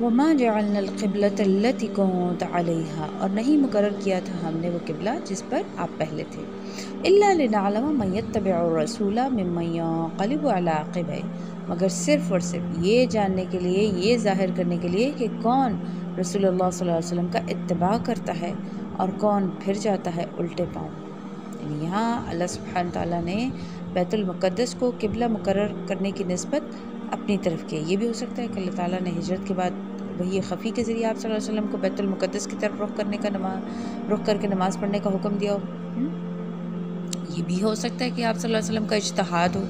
وما جعلنا القبلة التي كنت عليها، اور نہیں مقرر کیا تھا ہم نے وہ قبلہ جس پر آپ پہلے تھے، إلا لنعلم من يتبع الرسول ممن ينقلب على عقبيه، مگر صرف اور صرف یہ جاننے کے لیے، یہ ظاہر کرنے کے لیے کہ کون رسول اللہ صلی اللہ علیہ وسلم کا اتباع کرتا ہے اور کون پھر جاتا ہے الٹے پاؤں۔ یعنی یہاں اللہ سبحانہ تعالیٰ نے بیت المقدس کو قبلہ مقرر کرنے کی نسبت اپنی طرف کی۔ یہ بھی ہو سکتا ہے کہ اللہ تعالیٰ نے ہجرت کے بعد وہی خفی کے ذریعے آپ صلی اللہ علیہ وسلم کو بیت المقدس کی طرف رخ کر کے نماز پڑھنے کا حکم دیا ہو۔ یہ بھی ہو سکتا ہے کہ آپ صلی اللہ علیہ وسلم کا اجتہاد ہو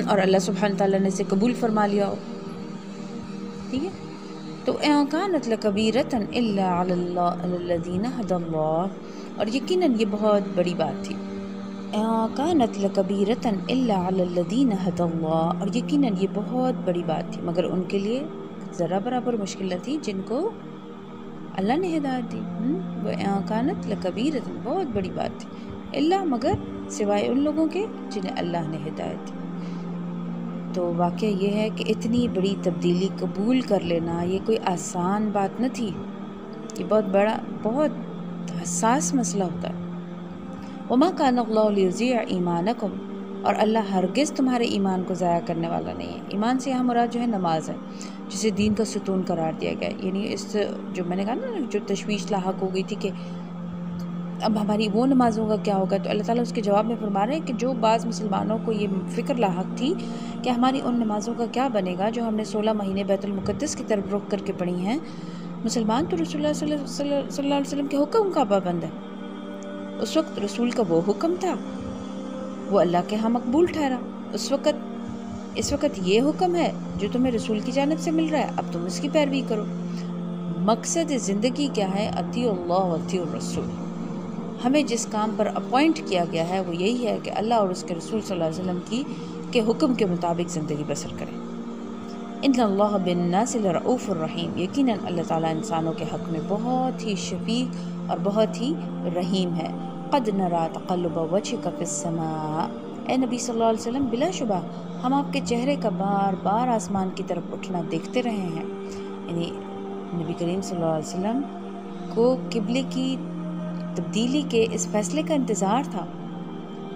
اور اللہ سبحانہ تعالیٰ نے اسے قبول فرما لیا ہو۔ ٹھیک ہے، تو كانت لكبيرة إلا على الذين هدى الله، اور یقیناً یہ بہت بڑی بات تھی۔ كانت لكبيرة إلا على الذين هدى الله، اور یقیناً یہ بہت بڑی بات تھی مگر ان کے لیے ذرا برابر مشکل نہ تھی جن کو اللہ نے ہدایت دی۔ كانت لكبيرة، بہت بڑی بات تھی، الا مگر سوائے ان لوگوں کے جنہیں اللہ نے ہدایت دی۔ تو واقعہ یہ ہے کہ اتنی بڑی تبدیلی قبول کر لینا یہ کوئی آسان بات نہ تھی، یہ بہت بڑا، بہت حساس مسئلہ ہوتا ہے۔ وما كان الله ليضيع ایمانکم، اور اللہ ہرگز تمہارے ایمان کو ضائع کرنے والا نہیں ہے۔ ایمان سے یہاں مراد جو ہے نماز ہے، جسے دین کا ستون قرار دیا گیا ہے۔ یعنی اس جو میں نے کہا نا، جو تشویش لاحق ہو گئی تھی کہ اب ہماری وہ نمازوں کا کیا ہوگا، تو اللہ تعالیٰ اس کے جواب میں فرما رہے ہیں کہ جو بعض مسلمانوں کو یہ فکر لاحق تھی کہ ہماری ان نمازوں کا کیا بنے گا جو ہم نے 16 مہینے بیت المقدس کی طرف رخ کر کے پڑھی ہیں، مسلمان تو رسول اللہ صلی اللہ علیہ وسلم کے حکم کا پابند ہے۔ اس وقت رسول کا وہ حکم تھا، وہ اللہ کے ہاں مقبول ٹھہرا۔ اس وقت یہ حکم ہے جو تمہیں رسول کی جانب سے مل رہا ہے، اب تم اس کی پیروی کرو۔ مقصد زندگی کیا ہے؟ اطیعوا اللہ واطیعوا الرسول۔ ہمیں جس کام پر اپوائنٹ کیا گیا ہے وہ یہی ہے کہ اللہ اور اس کے رسول صلی اللہ علیہ وسلم کے حکم کے مطابق زندگی بسر کریں۔ ان اللہ بالناس لرؤوف الرحیم، یقیناً اللہ تعالیٰ انسانوں کے حق میں بہت ہی شفیق اور بہت ہی رحیم ہے۔ قد نرى تقلب وجهك في السماء، اے نبی صلی اللہ علیہ وسلم بلا شبہ ہم آپ کے چہرے کا بار بار آسمان کی طرف اٹھنا دیکھتے رہے ہیں۔ یعنی نبی کریم صلی اللہ علیہ وسلم کو قبلے کی تبدیلی کے اس فیصلے کا انتظار تھا۔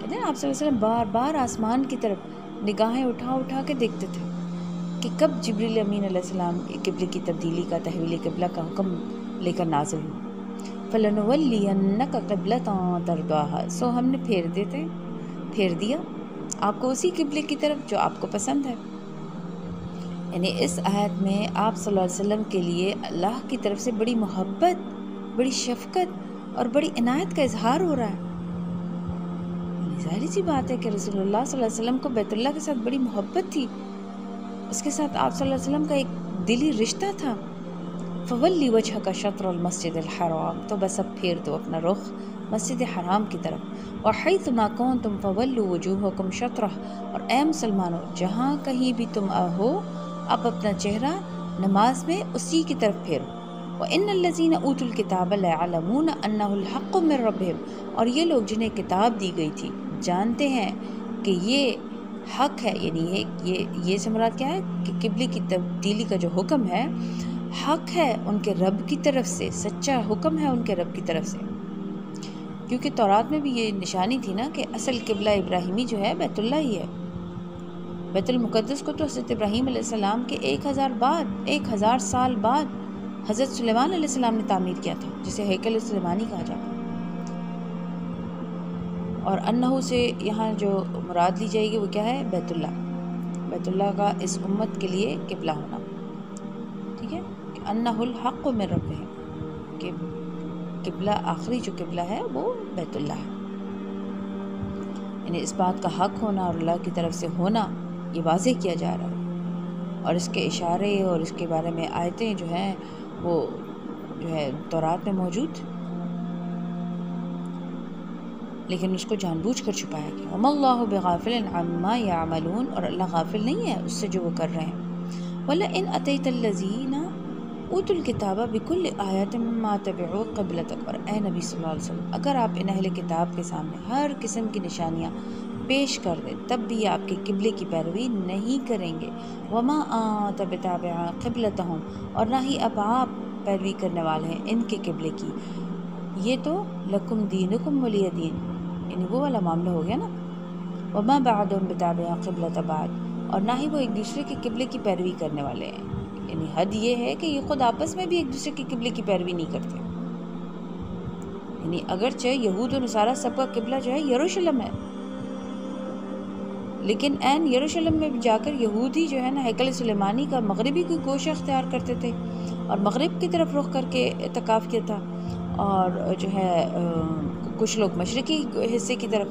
کہتے ہیں آپ صلی اللہ علیہ وسلم بار بار آسمان کی طرف نگاہیں اٹھا اٹھا کے دیکھتے تھے کہ کب جبریل امین علیہ السلام قبلے کی تبدیلی کا، تحویل قبلہ کا حکم لے کر نازل ہو۔ فَلَنُوَلِّيَنَّكَ قِبْلَةً تَرْضَاهَا، سو ہم نے پھیر دیا آپ کو اسی قبلے کی طرف جو آپ کو پسند ہے۔ یعنی اس آیت میں آپ صلی اللہ علیہ وسلم کے لیے اللہ کی طرف سے بڑی محبت، بڑی شفقت اور بڑی عنایت کا اظہار ہو رہا ہے۔ ظاہری سی بات ہے کہ رسول اللہ صلی اللہ علیہ وسلم کو بیت اللہ کے ساتھ بڑی محبت تھی، اس کے ساتھ آپ صلی اللہ علیہ وسلم کا ایک دلی رشتہ تھا۔ فولی وجهك شطر المسجد الحرام، تو بس اب پھیر دو اپنا رخ مسجد حرام کی طرف۔ وحیث ما کنتم فولوا وجوہکم شطرہ، اور اے مسلمانوں جہاں کہیں بھی تم ہو اب اپنا چہرہ نماز میں اسی کی طرف پھیرو۔ وَإِنَّ الَّذِينَ أُوتُوا الْكِتَابَ لَيَعْلَمُونَ أَنَّهُ الْحَقُّ مِنْ رَبِّهِمْ، اور یہ لوگ جنہیں کتاب دی گئی تھی جانتے ہیں کہ یہ حق ہے۔ یعنی یہ سے مراد کیا ہے کہ قبلے کی تبدیلی کا جو حکم ہے حق ہے ان کے رب کی طرف سے، سچا حکم ہے ان کے رب کی طرف سے۔ کیونکہ تورات میں بھی یہ نشانی تھی نا کہ اصل قبلہ ابراہیمی جو ہے بیت اللہ ہی ہے۔ بیت المقدس کو تو حضرت ابراہیم علیہ السلام کے 1000 سال بعد حضرت سلیمان علیہ السلام نے تعمیر کیا تھا، جسے ہیکل سلیمانی کہا جاتا ہے۔ اور انہو سے یہاں جو مراد لی جائے گی وہ کیا ہے؟ بیت اللہ کا اس امت کے لیے قبلہ ہونا۔ ٹھیک ہے، کہ انہ الحق من ربہم، کہ قبلہ آخری جو قبلہ ہے وہ بیت اللہ ہے۔ یعنی اس بات کا حق ہونا اور اللہ کی طرف سے ہونا یہ واضح کیا جا رہا ہے، اور اس کے اشارے اور اس کے بارے میں آیتیں جو ہیں وہ جو ہے تورات میں موجود، لیکن اس کو جان بوجھ کر چھپایا گیا۔ وَمَا اللَّهُ بِغَافِلٍ عَمَّا يَعْمَلُونَ، اور اللہ غافل نہیں ہے اس سے جو وہ کر رہے ہیں۔ وَلَئِنْ أَتَيْتَ الَّذِينَ أُوتُوا الْكِتَابَ بِكُلِّ آیَةٍ مَا تَبِعُوا قِبْلَتَكَ، اور اے نبی صلی اللہ علیہ وسلم اگر آپ ان اہل کتاب کے سامنے ہر قسم کی نشانیاں پیش کر دیں تب بھی آپ کے قبلے کی پیروی نہیں کریں گے۔ وما انت بتابع قبلتہم، اور نہ ہی اب آپ پیروی کرنے والے ہیں ان کے قبلے کی۔ یہ تو لکم دینکم ولی دین، یعنی وہ والا معاملہ ہو گیا نا۔ وما بعضهم بتابع قبلۃ بعض، اور نہ ہی وہ ایک دوسرے کے قبلے کی پیروی کرنے والے ہیں، یعنی حد یہ ہے کہ یہ خود آپس میں بھی ایک دوسرے کے قبلے کی پیروی نہیں کرتے۔ یعنی اگرچہ یہود و نصارہ سب کا قبلہ جو ہے یروشلم ہے، لیکن این یروشلم میں جا کر یہودی جو ہے نا ہیکل سلیمانی کا مغربی کوئی گوشہ اختیار کرتے تھے اور مغرب کی طرف رخ کر کے اعتکاف کیا تھا، اور جو ہے کچھ لوگ مشرقی حصے کی طرف،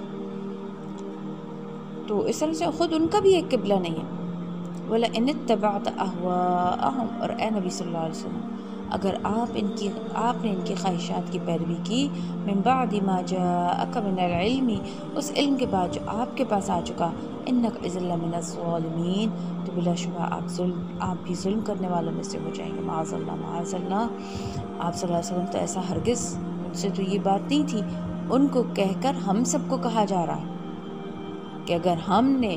تو اس طرح سے خود ان کا بھی ایک قبلہ نہیں ہے۔ وَلَئِنِ اتَّبَعْتَ أَهْوَاءَهُمْ، اور اے نبی صلی اللہ علیہ وسلم اگر آپ نے ان کی خواہشات کی پیروی کی، من بعد ما جاءک من العلم، اس علم کے بعد جو آپ کے پاس آ چکا، انک اذا لمن الظالمین، تو بلا شبہ آپ بھی ظلم کرنے والوں میں سے ہو جائیں گے۔ معاذ اللہ معاذ اللہ۔ آپ صلی اللہ علیہ وسلم تو ایسا ہرگز، ان سے تو یہ بات نہیں تھی، ان کو کہہ کر ہم سب کو کہا جا رہا ہے کہ اگر ہم نے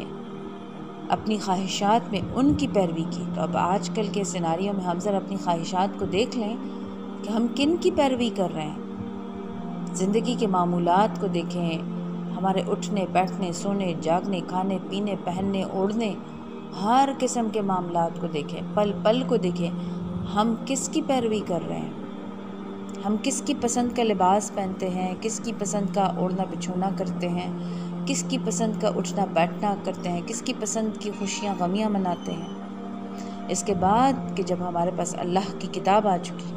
اپنی خواہشات میں ان کی پیروی کی، تو اب آج کل کے سیناریوں میں ہم ذرا اپنی خواہشات کو دیکھ لیں کہ ہم کن کی پیروی کر رہے ہیں۔ زندگی کے معمولات کو دیکھیں، ہمارے اٹھنے بیٹھنے سونے جاگنے کھانے پینے پہننے اوڑھنے ہر قسم کے معاملات کو دیکھیں، پل پل کو دیکھیں، ہم کس کی پیروی کر رہے ہیں، ہم کس کی پسند کا لباس پہنتے ہیں، کس کی پسند کا اوڑھنا بچھونا کرتے ہیں، کس کی پسند کا اٹھنا بیٹھنا کرتے ہیں، کس کی پسند کی خوشیاں غمیاں مناتے ہیں۔ اس کے بعد کہ جب ہمارے پاس اللہ کی کتاب آ چکی،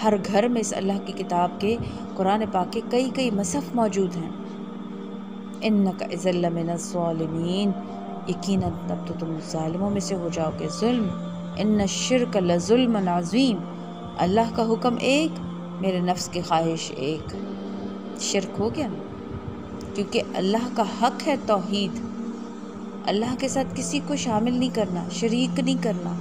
ہر گھر میں اس اللہ کی کتاب کے قرآن پاک کے کئی کئی مصحف موجود ہیں، انک اذا لمن الظالمین، یقیناً تب تو تم ظالموں میں سے ہو جاؤ گے۔ ظلم، ان الشرک لظلم عظیم، اللہ کا حکم ایک، میرے نفس کی خواہش ایک، شرک ہو گیا نا، کیونکہ اللہ کا حق ہے توحید، اللہ کے ساتھ کسی کو شامل نہیں کرنا، شریک نہیں کرنا،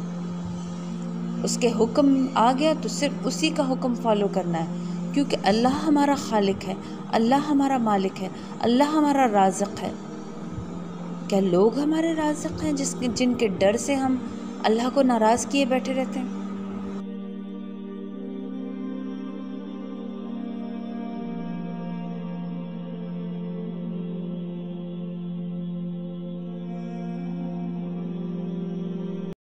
اس کے حکم آ گیا تو صرف اسی کا حکم فالو کرنا ہے، کیونکہ اللہ ہمارا خالق ہے، اللہ ہمارا مالک ہے، اللہ ہمارا رازق ہے۔ کیا لوگ ہمارے رازق ہیں جن کے ڈر سے ہم اللہ کو ناراض کیے بیٹھے رہتے ہیں؟